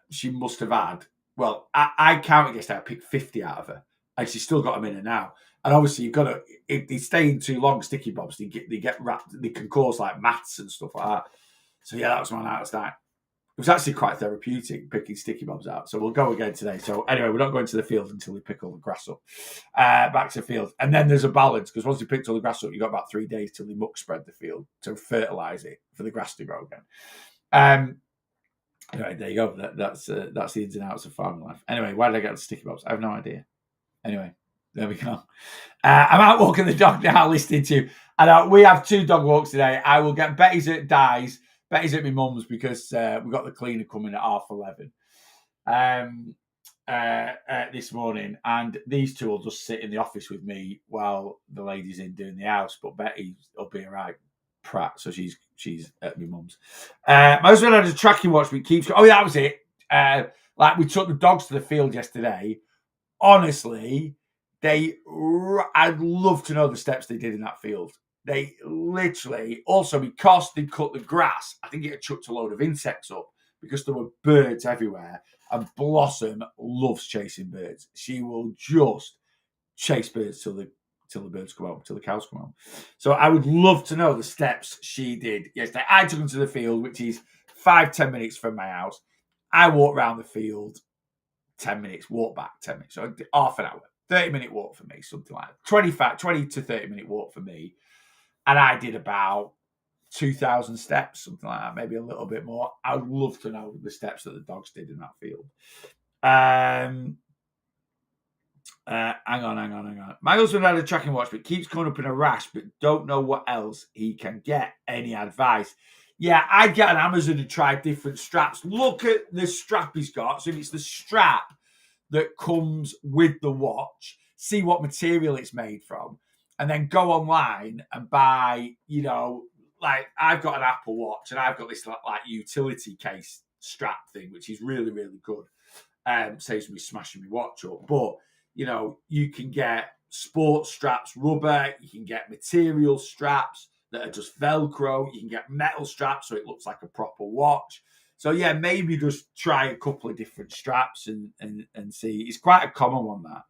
Speaker 1: She must have had. Well, I count against her. I picked 50 out of her, and she's still got them in her now. And obviously, you've got to, if they stay in too long, sticky bobs, they get wrapped, they can cause like mats and stuff like that. So yeah, that was my night of that. It was actually quite therapeutic picking sticky bobs out. So we'll go again today. So anyway, we're not going to the field until we pick all the grass up. Back to the field. And then there's a balance, because once you picked all the grass up, you've got about 3 days till they muck spread the field to fertilise it for the grass to grow again. Anyway, there you go. That's the ins and outs of farming life. Anyway, why did I get the sticky bobs? I have no idea. Anyway, there we go. I'm out walking the dog now, listening to. And we have 2 dog walks today. I will get Betty's at Dies. Betty's at my mum's because we've got the cleaner coming at 11:30 this morning. And these 2 will just sit in the office with me while the lady's in doing the house. But Betty will be right prat, so she's at my mum's. My husband had a tracking watch, but keeps. Oh, yeah, that was it. Like we took the dogs to the field yesterday. Honestly, I'd love to know the steps they did in that field. They literally, also because they cut the grass, I think it had chucked a load of insects up because there were birds everywhere. And Blossom loves chasing birds. She will just chase birds till the birds come home, till the cows come home. So I would love to know the steps she did yesterday. I took them to the field, which is 5-10 minutes from my house. I walked around the field 10 minutes, walk back 10 minutes. So half an hour, 30-minute walk for me, something like that. 20 to 30-minute walk for me. And I did about 2,000 steps, something like that, maybe a little bit more. I would love to know the steps that the dogs did in that field. Hang on. My husband had a tracking watch, but keeps coming up in a rash, but don't know what else he can get. Any advice? Yeah, I'd get an Amazon and try different straps. Look at the strap he's got. So if it's the strap that comes with the watch, see what material it's made from, and then go online and buy, you know, like I've got an Apple Watch and I've got this like utility case strap thing, which is really, really good. Saves me smashing my watch up. But, you know, you can get sports straps, rubber, you can get material straps that are just Velcro, you can get metal straps so it looks like a proper watch. So yeah, maybe just try a couple of different straps and see. It's quite a common one, that.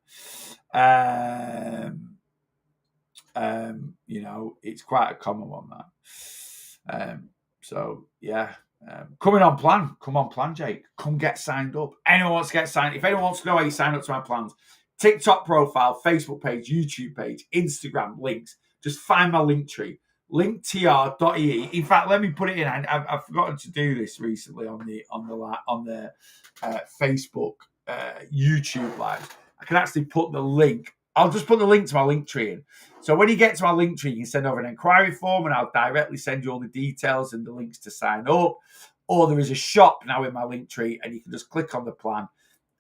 Speaker 1: You know, it's quite a common one, that. So yeah. Come on plan, Jake. Come get signed up. Anyone wants to get signed? If anyone wants to know how you sign up to my plans, TikTok profile, Facebook page, YouTube page, Instagram links. Just find my link tree. linktr.ee. In fact, let me put it in. I've forgotten to do this recently on the Facebook, YouTube live. I can actually put the link. I'll just put the link to my link tree in. So when you get to my link tree, you can send over an inquiry form, and I'll directly send you all the details and the links to sign up. Or there is a shop now in my link tree, and you can just click on the plan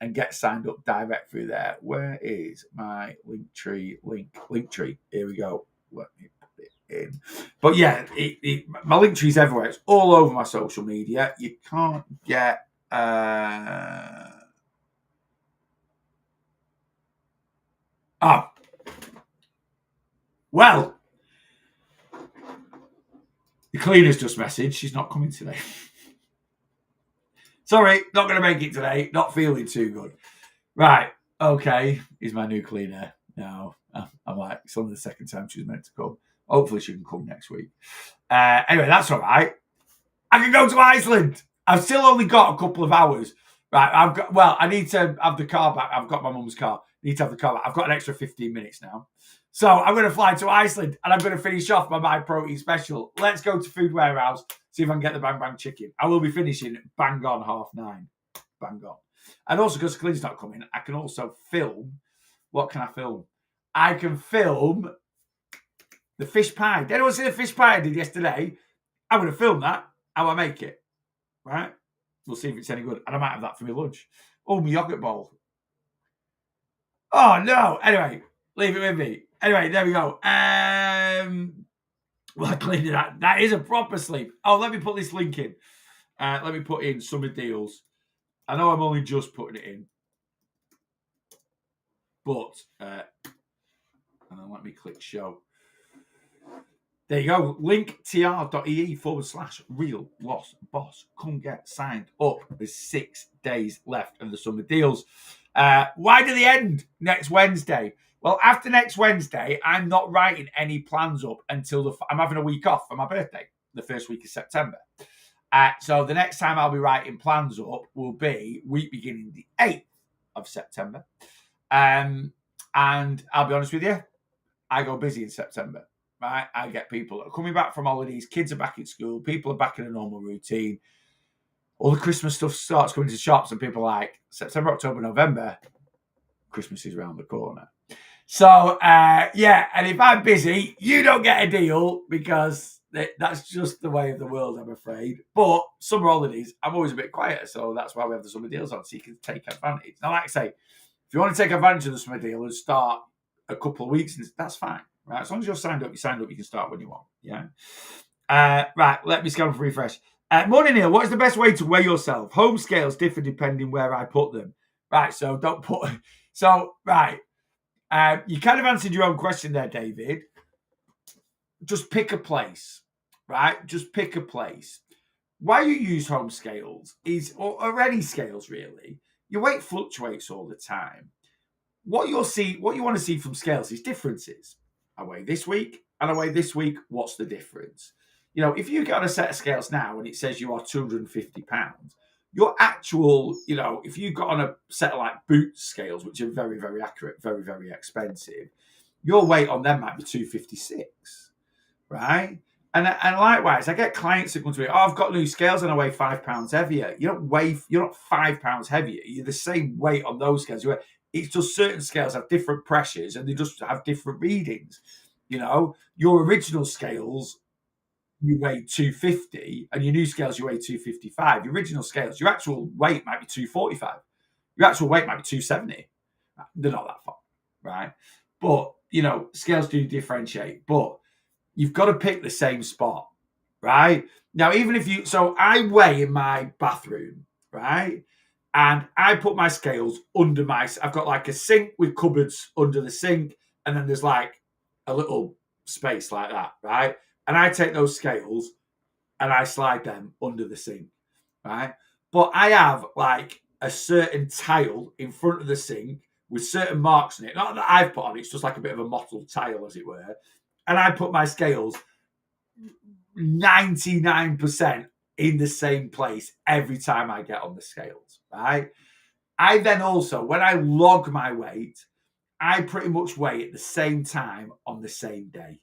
Speaker 1: and get signed up direct through there. Where is my link tree? Link tree. Here we go. Let me put it in. But yeah, my link tree's everywhere. It's all over my social media. You can't get. Well, the cleaner's just messaged. She's not coming today. Sorry, not going to make it today. Not feeling too good. Right. Okay. Is my new cleaner. No. I'm like, it's only the second time she's meant to come. Hopefully she can come next week. Anyway, that's all right. I can go to Iceland. I've still only got a couple of hours. Right. I need to have the car back. I've got my mum's car. I need to have the car back. I've got an extra 15 minutes now. So I'm going to fly to Iceland and I'm going to finish off my protein special. Let's go to Food Warehouse, see if I can get the Bang Bang chicken. I will be finishing bang on 9:30. Bang on. And also, because Clean's not coming, I can also film. What can I film? I can film the fish pie. Did anyone see the fish pie I did yesterday? I'm going to film that, how I make it. Right? We'll see if it's any good. And I might have that for my lunch. Oh, my yogurt bowl. Oh, no. Anyway, leave it with me. Anyway, there we go. Well, I cleaned it out. That is a proper sleep. Oh, let me put this link in. Let me put in summer deals. I know I'm only just putting it in. But, and then let me click show. There you go. linktr.ee/real loss boss. Come get signed up. There's 6 days left of the summer deals. Why do they end next Wednesday? Well, after next Wednesday, I'm not writing any plans up until I'm having a week off for my birthday, the first week of September. So the next time I'll be writing plans up will be week beginning the 8th of September. And I'll be honest with you, I go busy in September. Right? I get people that are coming back from holidays, kids are back in school, people are back in a normal routine. All the Christmas stuff starts coming to shops and people are like, September, October, November, Christmas is around the corner. So, yeah, and if I'm busy, you don't get a deal because that's just the way of the world, I'm afraid. But summer holidays, I'm always a bit quieter, so that's why we have the summer deals on, so you can take advantage. Now, like I say, if you want to take advantage of the summer deal and start a couple of weeks, that's fine. Right, as long as you're signed up, you can start when you want. Yeah. Right, let me scan for refresh. Morning, Neil. What is the best way to weigh yourself? Home scales differ depending where I put them. Right, so don't put. So, right. You kind of answered your own question there, David. Just pick a place, right? Just pick a place. Why you use home scales or any scales really, your weight fluctuates all the time. What you want to see from scales is differences. I weigh this week and I weigh this week. What's the difference? You know, if you get on a set of scales now and it says you are 250 pounds, your actual, you know, if you got on a set of like Boots scales, which are very, very accurate, very, very expensive, your weight on them might be 256, right? And likewise, I get clients that come to me, I've got new scales and I weigh 5 pounds heavier. You're not 5 pounds heavier. You're the same weight on those scales. It's just certain scales have different pressures and they just have different readings. You know, your original scales, you weigh 250 and your new scales, you weigh 255. Your original scales, your actual weight might be 245. Your actual weight might be 270. They're not that far, right? But, you know, scales do differentiate, but you've got to pick the same spot, right? Now, so I weigh in my bathroom, right? And I put my scales under I've got like a sink with cupboards under the sink. And then there's like a little space like that, right? And I take those scales and I slide them under the sink, right? But I have like a certain tile in front of the sink with certain marks on it. Not that I've put on, it's just like a bit of a mottled tile, as it were. And I put my scales 99% in the same place every time I get on the scales, right? I then also, when I log my weight, I pretty much weigh at the same time on the same day,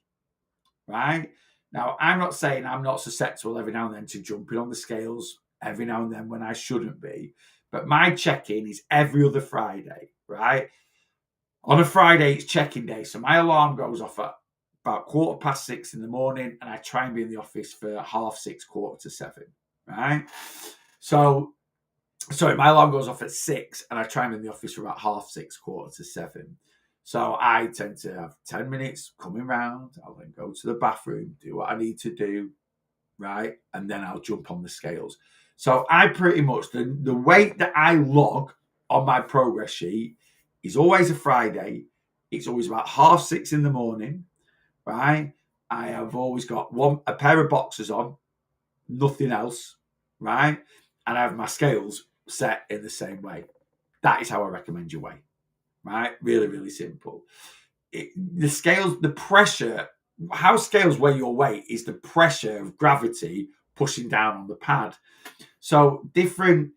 Speaker 1: right? Now, I'm not saying I'm not susceptible every now and then to jumping on the scales every now and then when I shouldn't be, but my check-in is every other Friday, right? On a Friday, it's check-in day, so my alarm goes off at about 6:15 in the morning, and I try and be in the office for 6:30, 7:15, right? So, sorry, my alarm goes off at 6, and I try and be in the office for about 6:30, 7:15. So I tend to have 10 minutes coming round. I'll then go to the bathroom, do what I need to do, right? And then I'll jump on the scales. So I pretty much, the weight that I log on my progress sheet is always a Friday. It's always about 6:30 in the morning, right? I have always got a pair of boxers on, nothing else, right? And I have my scales set in the same way. That is how I recommend you weigh, right? Really, really simple. The scales, the pressure, how scales weigh your weight is the pressure of gravity pushing down on the pad. So different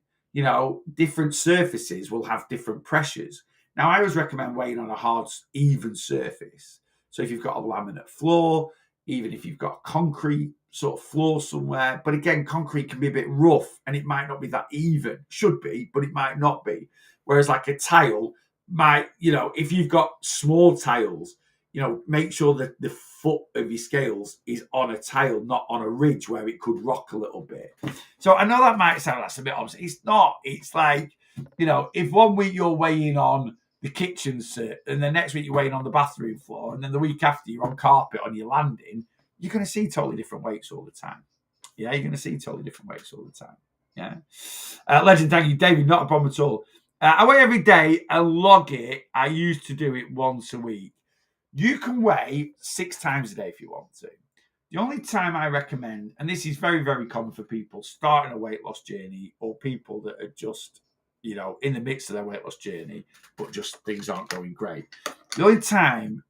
Speaker 1: surfaces will have different pressures. Now, I always recommend weighing on a hard, even surface. So if you've got a laminate floor, even if you've got concrete sort of floor somewhere, but again, concrete can be a bit rough and it might not be that even. Should be, but it might not be. Whereas like a tile might, if you've got small tiles, make sure that the foot of your scales is on a tile, not on a ridge where it could rock a little bit. So I know that might sound like a bit obvious. It's not. It's like, if 1 week you're weighing on the kitchen set and the next week you're weighing on the bathroom floor and then the week after you're on carpet on your landing, you're going to see totally different weights all the time. Yeah, you're going to see totally different weights all the time. Yeah. Legend, thank you, David. Not a problem at all. I weigh every day. I log it. I used to do it once a week. You can weigh 6 times a day if you want to. The only time I recommend, and this is very, very common for people starting a weight loss journey or people that are just, in the midst of their weight loss journey, but just things aren't going great. The only time,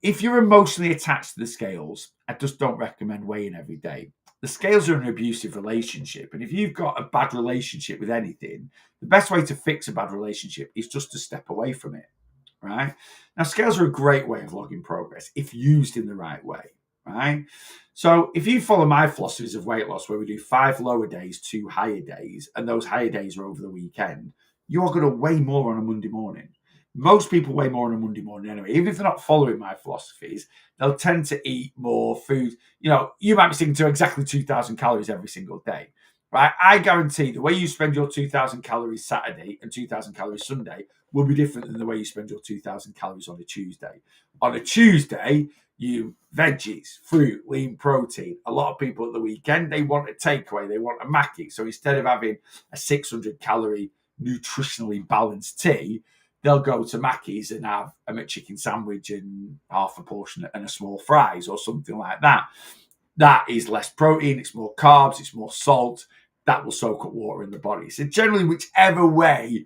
Speaker 1: if you're emotionally attached to the scales, I just don't recommend weighing every day. The scales are an abusive relationship. And if you've got a bad relationship with anything, the best way to fix a bad relationship is just to step away from it. Right? Now, scales are a great way of logging progress if used in the right way, right? So if you follow my philosophies of weight loss, where we do 5 lower days, 2 higher days, and those higher days are over the weekend, you are going to weigh more on a Monday morning. Most people weigh more on a Monday morning anyway. Even if they're not following my philosophies, they'll tend to eat more food. You might be sticking to exactly 2,000 calories every single day, right? I guarantee the way you spend your 2,000 calories Saturday and 2,000 calories Sunday will be different than the way you spend your 2,000 calories on a Tuesday. On a Tuesday, you veggies, fruit, lean protein. A lot of people at the weekend, they want a takeaway, they want a Mackie. So instead of having a 600 calorie nutritionally balanced tea, they'll go to Mackey's and have a McChicken sandwich and half a portion and a small fries or something like that. That is less protein, it's more carbs, it's more salt. That will soak up water in the body. So generally, whichever way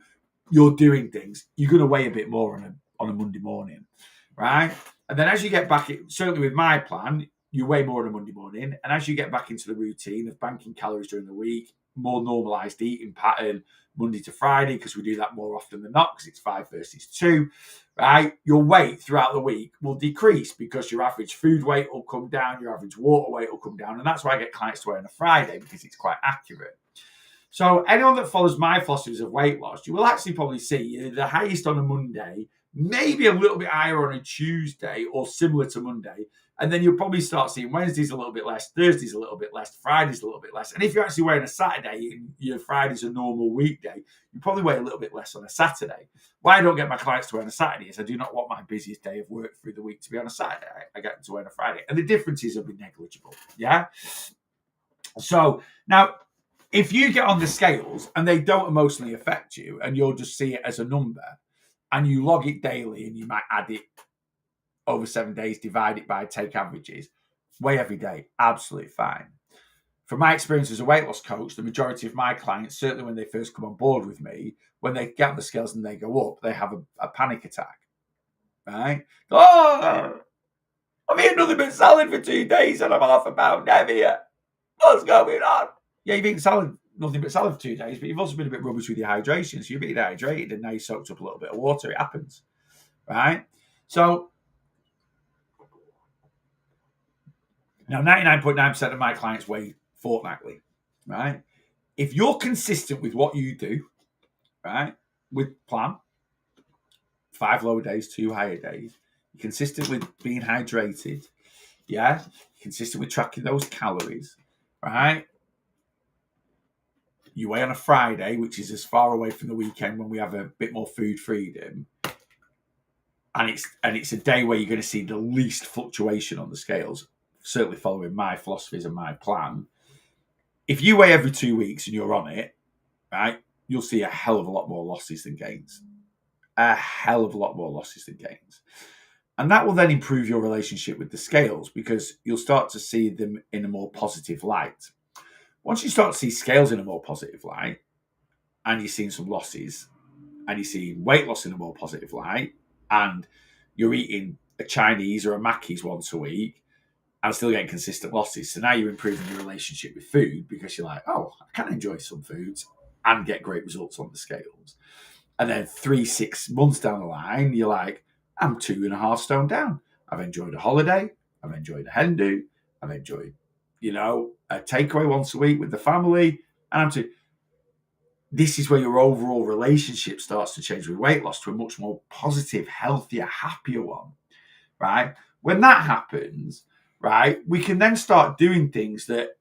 Speaker 1: you're doing things, you're going to weigh a bit more on a Monday morning, right? And then as you get back, certainly with my plan, you weigh more on a Monday morning. And as you get back into the routine of banking calories during the week, more normalized eating pattern, Monday to Friday, because we do that more often than not, because it's 5 versus 2, right? Your weight throughout the week will decrease because your average food weight will come down, your average water weight will come down. And that's why I get clients to weigh on a Friday, because it's quite accurate. So anyone that follows my philosophies of weight loss, you will actually probably see you're the highest on a Monday, maybe a little bit higher on a Tuesday or similar to Monday. And then you'll probably start seeing Wednesdays a little bit less, Thursdays a little bit less, Fridays a little bit less. And if you're actually wearing a Saturday and your Friday's a normal weekday, you probably weigh a little bit less on a Saturday. Why I don't get my clients to wear on a Saturday is I do not want my busiest day of work through the week to be on a Saturday. I get them to wear on a Friday. And the differences will be negligible. Yeah? So now, if you get on the scales and they don't emotionally affect you and you'll just see it as a number and you log it daily and you might add it over 7 days, divide it by, take averages, weigh every day, absolutely fine. From my experience as a weight loss coach, the majority of my clients, certainly when they first come on board with me, when they get on the scales and they go up, they have a panic attack, right? Oh, I've eaten nothing but salad for 2 days and I'm half a pound heavier. What's going on? Yeah, you've eaten salad, nothing but salad for 2 days, but you've also been a bit rubbish with your hydration. So you've been dehydrated and now you soaked up a little bit of water. It happens, right? So now 99.9% of my clients weigh fortnightly, right? If you're consistent with what you do, right, with plan, 5 lower days, 2 higher days, you're consistent with being hydrated, yeah, you're consistent with tracking those calories, right? You weigh on a Friday, which is as far away from the weekend when we have a bit more food freedom. and it's a day where you're going to see the least fluctuation on the scales, certainly following my philosophies and my plan. If you weigh every 2 weeks and you're on it, right, you'll see a hell of a lot more losses than gains. A hell of a lot more losses than gains. And that will then improve your relationship with the scales because you'll start to see them in a more positive light. Once you start to see scales in a more positive light, and you're seeing some losses, and you're seeing weight loss in a more positive light, and you're eating a Chinese or a Mackey's once a week and still getting consistent losses. So now you're improving your relationship with food because you're like, oh, I can enjoy some foods and get great results on the scales. And then 3-6 months down the line, you're like, I'm 2.5 stone down. I've enjoyed a holiday. I've enjoyed a hen do. I've enjoyed, a takeaway once a week with the family. And this is where your overall relationship starts to change with weight loss to a much more positive, healthier, happier one, right? When that happens, right, we can then start doing things that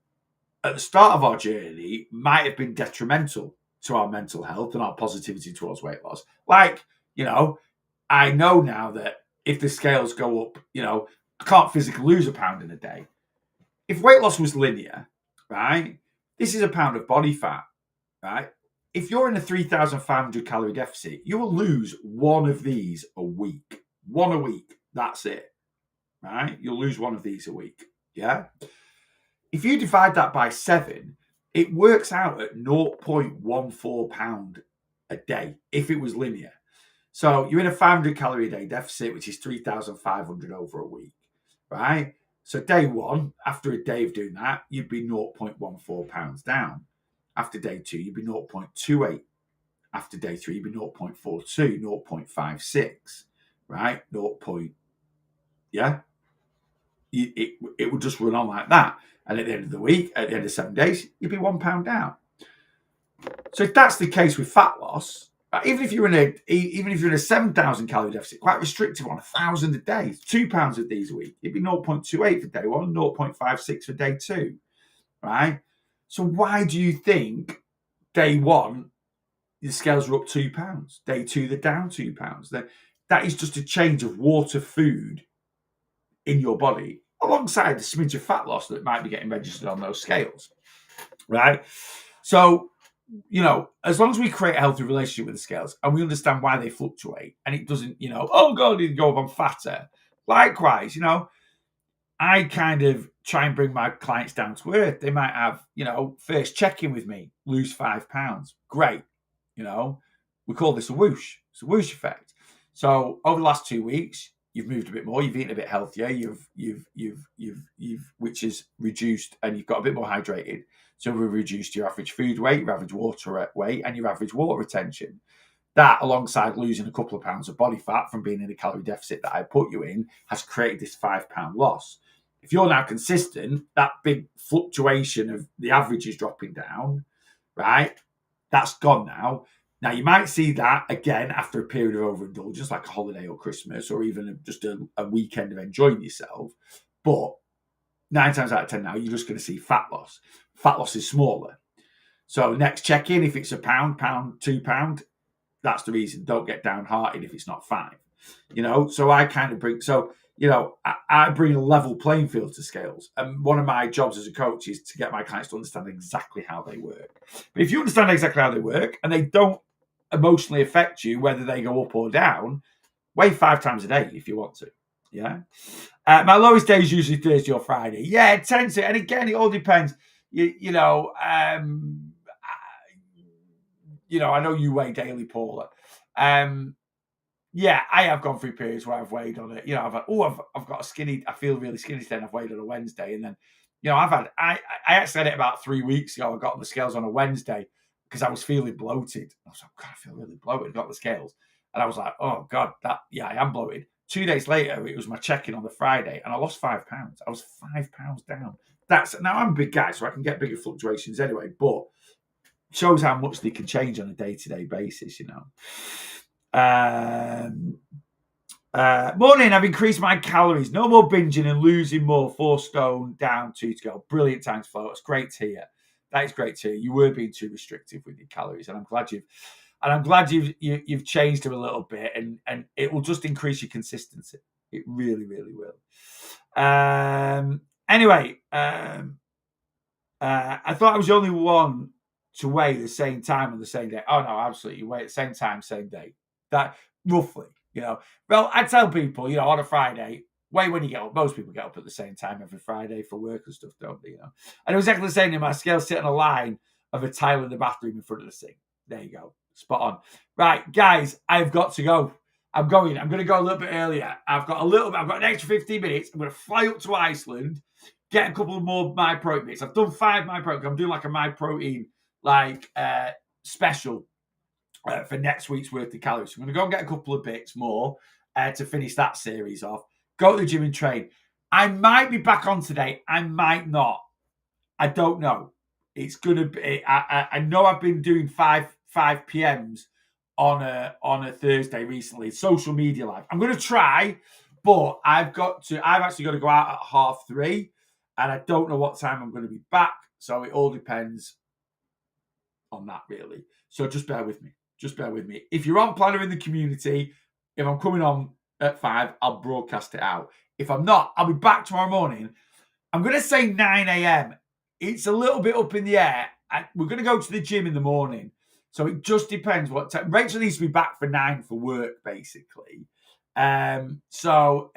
Speaker 1: at the start of our journey might have been detrimental to our mental health and our positivity towards weight loss. Like, I know now that if the scales go up, I can't physically lose a pound in a day. If weight loss was linear, right, this is a pound of body fat, right? If you're in a 3,500 calorie deficit, you will lose one of these a week. One a week. That's it, right? You'll lose one of these a week, yeah? If you divide that by 7, it works out at 0.14 pound a day if it was linear. So you're in a 500 calorie a day deficit, which is 3,500 over a week, right? So day 1, after a day of doing that, you'd be 0.14 pounds down. After day 2, you'd be 0.28. After day 3, you'd be 0.42, 0.56, right? It would just run on like that. And at the end of the week, at the end of 7 days, you'd be 1 pound down. So if that's the case with fat loss, even if you're in a 7,000 calorie deficit, quite restrictive on 1,000 a day, 2 pounds of these a week, it'd be 0.28 for day 1, 0.56 for day 2, right? So why do you think day 1 the scales are up 2 pounds, day 2 they're down 2 pounds? That is just a change of water, food in your body, alongside the smidge of fat loss that might be getting registered on those scales, right? So, as long as we create a healthy relationship with the scales and we understand why they fluctuate and it doesn't, oh God, you go up, I'm fatter. Likewise, I kind of try and bring my clients down to earth. They might have, first check-in with me, lose 5 pounds. Great. We call this a whoosh. It's a whoosh effect. So over the last 2 weeks, you've moved a bit more, you've eaten a bit healthier, which is reduced, and you've got a bit more hydrated. So we've reduced your average food weight, your average water weight, and your average water retention. That, alongside losing a couple of pounds of body fat from being in a calorie deficit that I put you in, has created this 5 pound loss. If you're now consistent, that big fluctuation of the average is dropping down, right? That's gone now. Now, you might see that again after a period of overindulgence, like a holiday or Christmas, or even just a weekend of enjoying yourself. But 9 times out of 10 now, you're just going to see fat loss. Fat loss is smaller. So next check-in, if it's a pound, 2 pound, that's the reason. Don't get downhearted if it's not 5. So I kind of bring... So, I bring a level playing field to scales. And one of my jobs as a coach is to get my clients to understand exactly how they work. But if you understand exactly how they work and they don't emotionally affect you, whether they go up or down, weigh 5 times a day if you want to. Yeah. My lowest day is usually Thursday or Friday. Yeah, it tends to. And again, it all depends. I know you weigh daily, Paula. Yeah, I have gone through periods where I've weighed on it. I've got a skinny. I feel really skinny today. And I've weighed on a Wednesday, and then, I actually had it about 3 weeks ago. I got on the scales on a Wednesday because I was feeling bloated. I was like, God, I feel really bloated. Got the scales, and I was like, oh God, I am bloated. 2 days later, it was my check-in on the Friday, and I lost 5 pounds. I was 5 pounds down. Now I'm a big guy, so I can get bigger fluctuations anyway. But shows how much they can change on a day-to-day basis, Morning, I've increased my calories. No more binging and losing more. 4 stone down, 2 to go. Brilliant, thanks, Flo. It's great to hear. That is great to hear. You were being too restrictive with your calories, and I'm glad And I'm glad you've changed them a little bit, and it will just increase your consistency. It really, really will. Anyway, I thought I was the only one to weigh the same time on the same day. Oh no, absolutely, you weigh at the same time, same day. That roughly, Well, I tell people, on a Friday, weigh when you get up. Most people get up at the same time every Friday for work and stuff, don't they? And it was exactly the same. My scales sit on a line of a tile in the bathroom in front of the sink. There you go, spot on. Right, guys, I've got to go. I'm going. I'm going to go a little bit earlier. I've got an extra 15 minutes. I'm going to fly up to Iceland, get a couple more MyProtein bits. I've done 5 MyProtein. I'm doing like a MyProtein special for next week's worth of calories. So I'm going to go and get a couple of bits more to finish that series off. Go to the gym and train. I might be back on today. I might not. I don't know. It's going to be. I know I've been doing 5 PMs on a Thursday recently. Social media live. I'm going to try, but I've actually got to go out at 3:30, and I don't know what time I'm going to be back. So it all depends on that, really. So just bear with me. If you're on Planner in the Community, if I'm coming on at 5, I'll broadcast it out. If I'm not, I'll be back tomorrow morning. I'm going to say 9 a.m. It's a little bit up in the air. We're going to go to the gym in the morning. So it just depends what time. Rachel needs to be back for 9 for work, basically. As long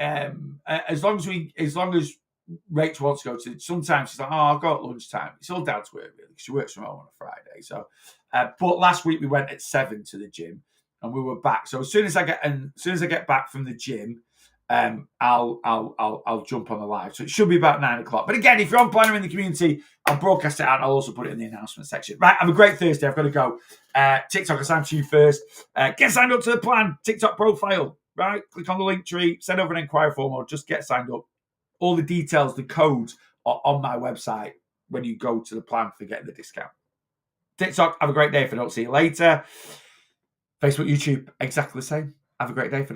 Speaker 1: as Rachel wants to go to, sometimes she's like, oh, I'll go at lunchtime. It's all down to her, really, because she works from home on a Friday. So, but last week we went at 7 to the gym, and we were back. So as soon as I get back from the gym, I'll jump on the live. So it should be about 9 o'clock. But again, if you're on Planner in the Community, I'll broadcast it out. I'll also put it in the announcement section. Right, have a great Thursday. I've got to go. TikTok, I'll sign to you first. Get signed up to the Plan TikTok profile. Right, click on the link tree, send over an inquiry form, or just get signed up. All the details, the codes are on my website when you go to the Plan for getting the discount. TikTok, have a great day if I don't see you later. Facebook, YouTube, exactly the same. Have a great day for